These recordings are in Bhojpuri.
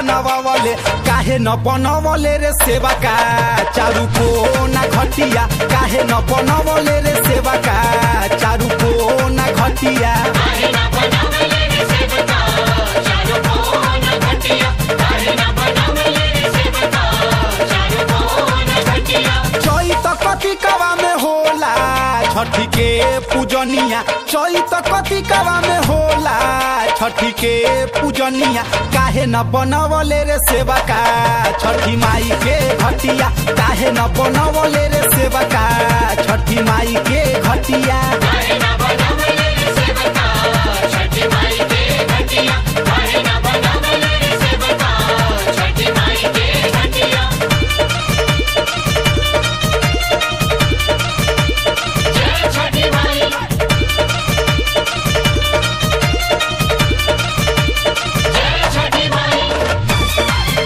बनवले काहे न बनवले रे सेवा का चारू कोना घटिया काहे न बनवले रे सेवा का चारू कोना घटिया काहे न बनवले रे सेवा का चारू कोना घटिया काहे न बनवले रे सेवा का चारू कोना घटिया चैत कतिकवा में होला छठी के पूजनिया चैत कतिकवा में होला छठी के पूजनिया काहे न बनवले रे सेवा का छठी माई के घटिया काहे न बनवले रे सेवा का छठी माई के घटिया काहे न बनवले रे सेवा का छठी माई के घटिया काहे न बनवले रे सेवा का छठी माई के घटिया जय छठी माई जय छठी माई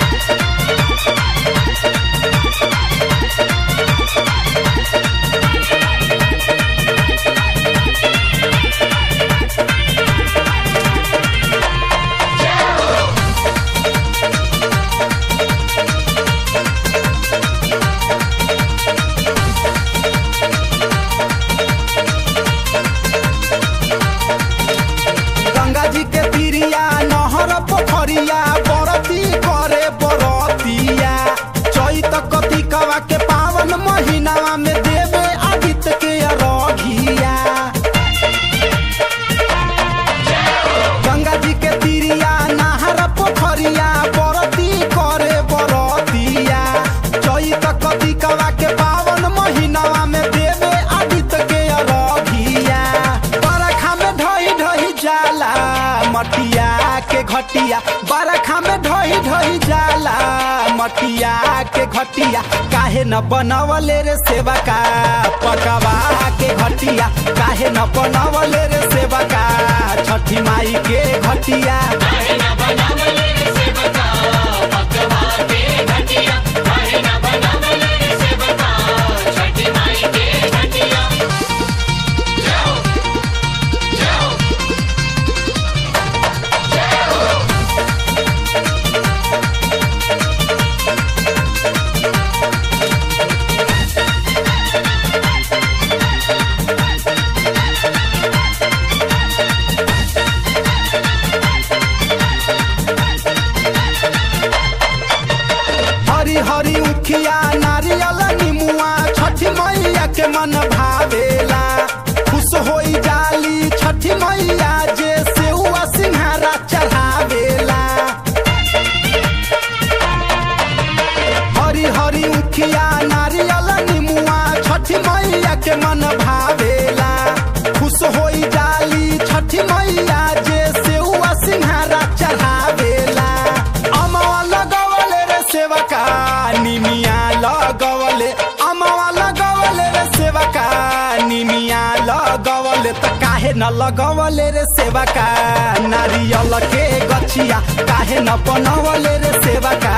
गंगा जी के तीरिया नहर पोखरिया बरती करे बरतिया चैत कतिकवा के पावन महीनावा में देवे आदित्य के अरघिया गंगा जी के तीरिया नहर पोखरिया बरती करे बरतिया चैत कतिकवा के पावन महीनावा में देवे आदित्य के अरघिया बरखा में ढही ढही जाला मटिया के घटिया बरखा में ढही ढही जाला मटिया के घटिया काहे न बनवले रे सेवा का पकवा के घटिया काहे न बनवले रे सेवा का छठी माई के घटिया काहे न बनवले रे सेवा का पकवा के घटिया काहे न बनवले रे सेवा का छठी माई के घटिया जय हो जय हो जय हो हरी हरी उखिया नारियल निमुआ छठी मैया के मन भावेला खुश होई जाली छठी मैया जे सेउआ सिंघारा चढ़ावेला हरी हरी उखिया नारियल निमुआ छठी मैया के मन भावेला खुश होई जाली छठी मैया जे सेउआ सिंघारा चढ़ावेला अमवा लगवले रे सेवा का निमिया लगवले अमवा लगवले रे सेवा का निमिया लगवले त काहे न लगवले रे सेवा का नारियल के गछिया काहे न बनवले रे सेवा का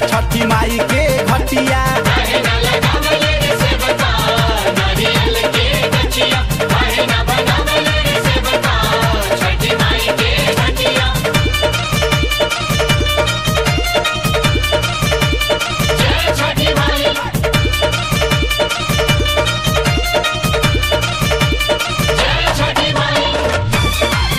छठी माई के घटिया काहे न लगावले रे सेवा का नारियल के गछिया काहे न बनवले रे सेवा का छठी माई के घटिया जय छठी माई जय छठी माई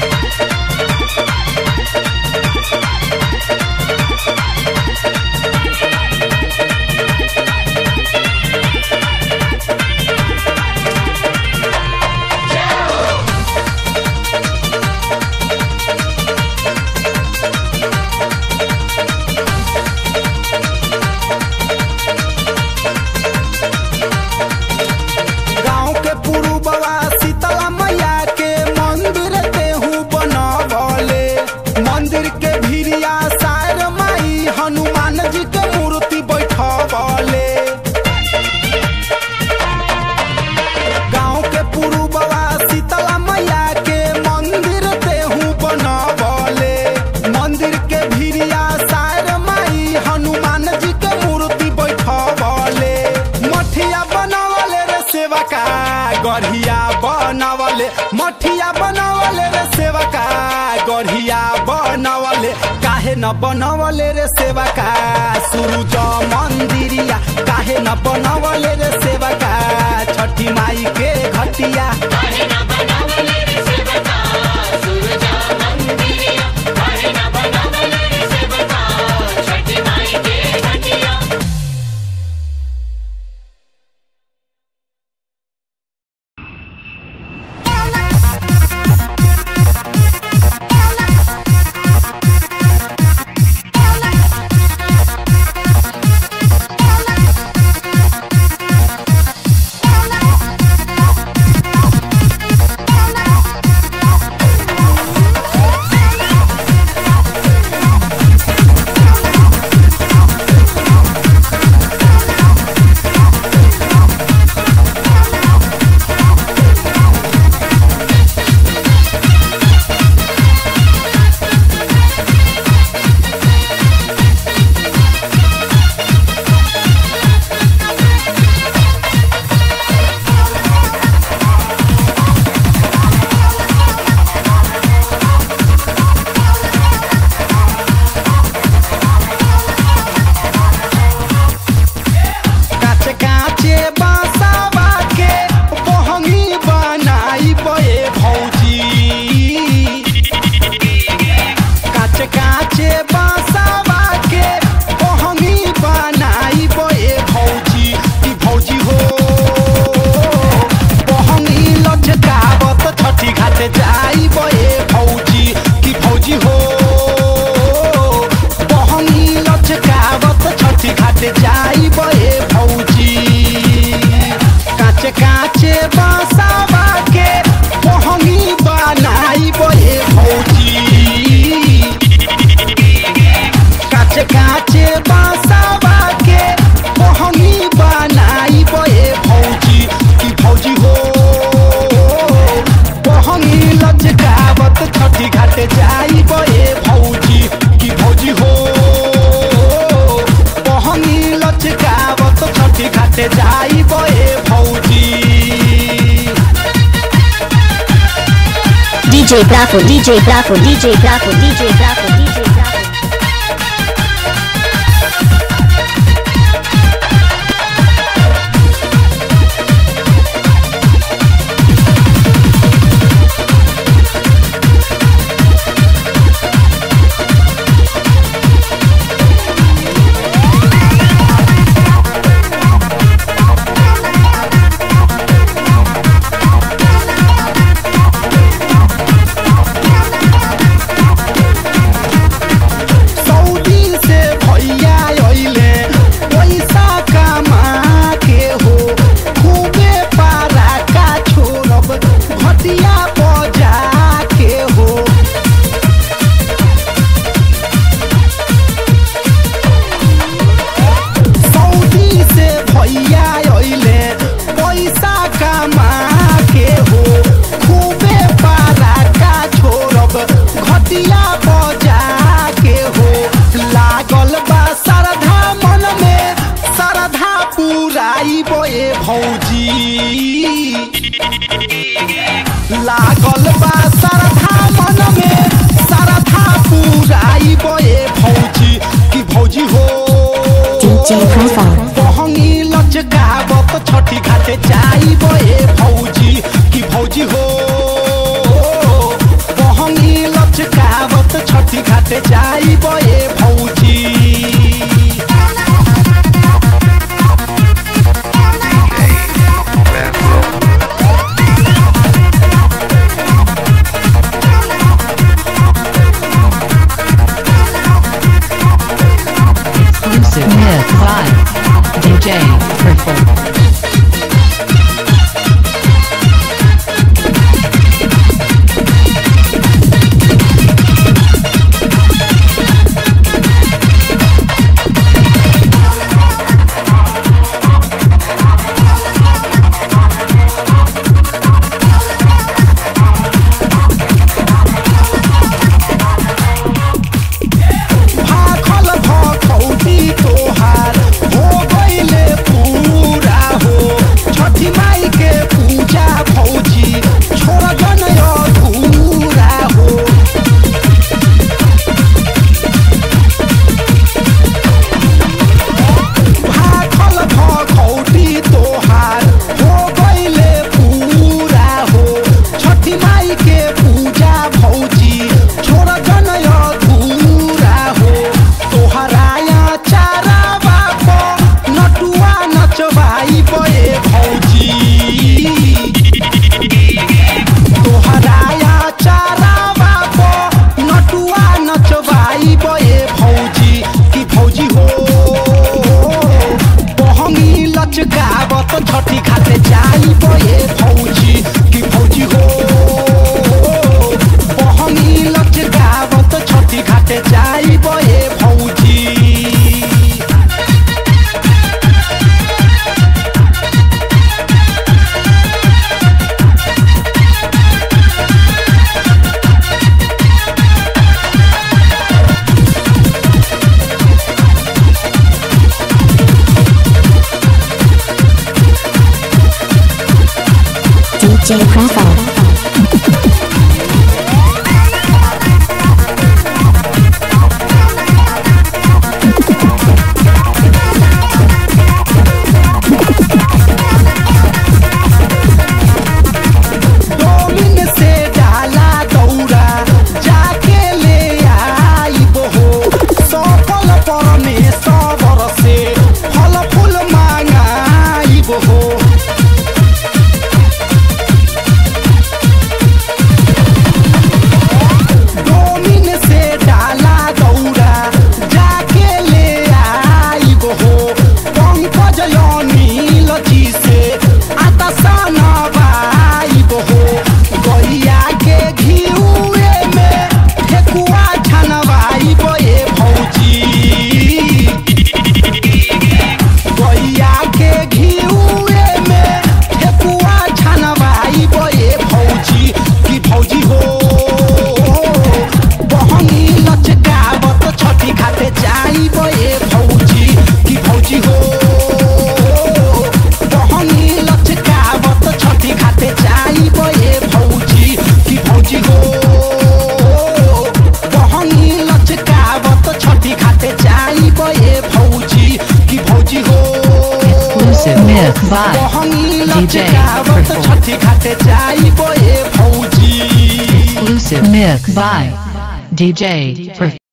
गाँव के पुरुबवा शीतला मैया के मंदिर तेहू बनवले मंदिर के भिरिया सायर माई हनुमान जी के मूर्ति बैठवले गाँव के पुरुबवा शीतला मैया के मंदिर तेहू बनवले मंदिर के भिरिया सायर माई हनुमान जी के मूर्ति बैठवले मठिया बनवले रे सेवा का गढ़िया बनवले मठिया बनवले रे सेवा का गढ़िया बनवले काहे न न बनवले रे सेवा का सूरज मंदिरिया काहे न बनवले रे सेवा का छठी माई के घटिया काहे न बनावले रे सेवका सूरज मंदिरिया काहे न बनावले रे सेवका छठी माई के घटिया DJ Bravo, DJ Bravo, DJ Bravo, DJ Bravo, DJ Bravo. लागल बा सरधा मन में सरधा पुराई बे भौजी की भौजी हो DJ Profile. बहंगी लचकावत छठी घाटे जाई बे भौजी की भौजी हो बहंगी लचकावत छठी घाटे जाई बे भौजी Myth Live. DJ Purple. भाखल भखौटी तोहार हो गइले पूरा DJ Prafo. Myth by DJ Exclusive Myth by DJ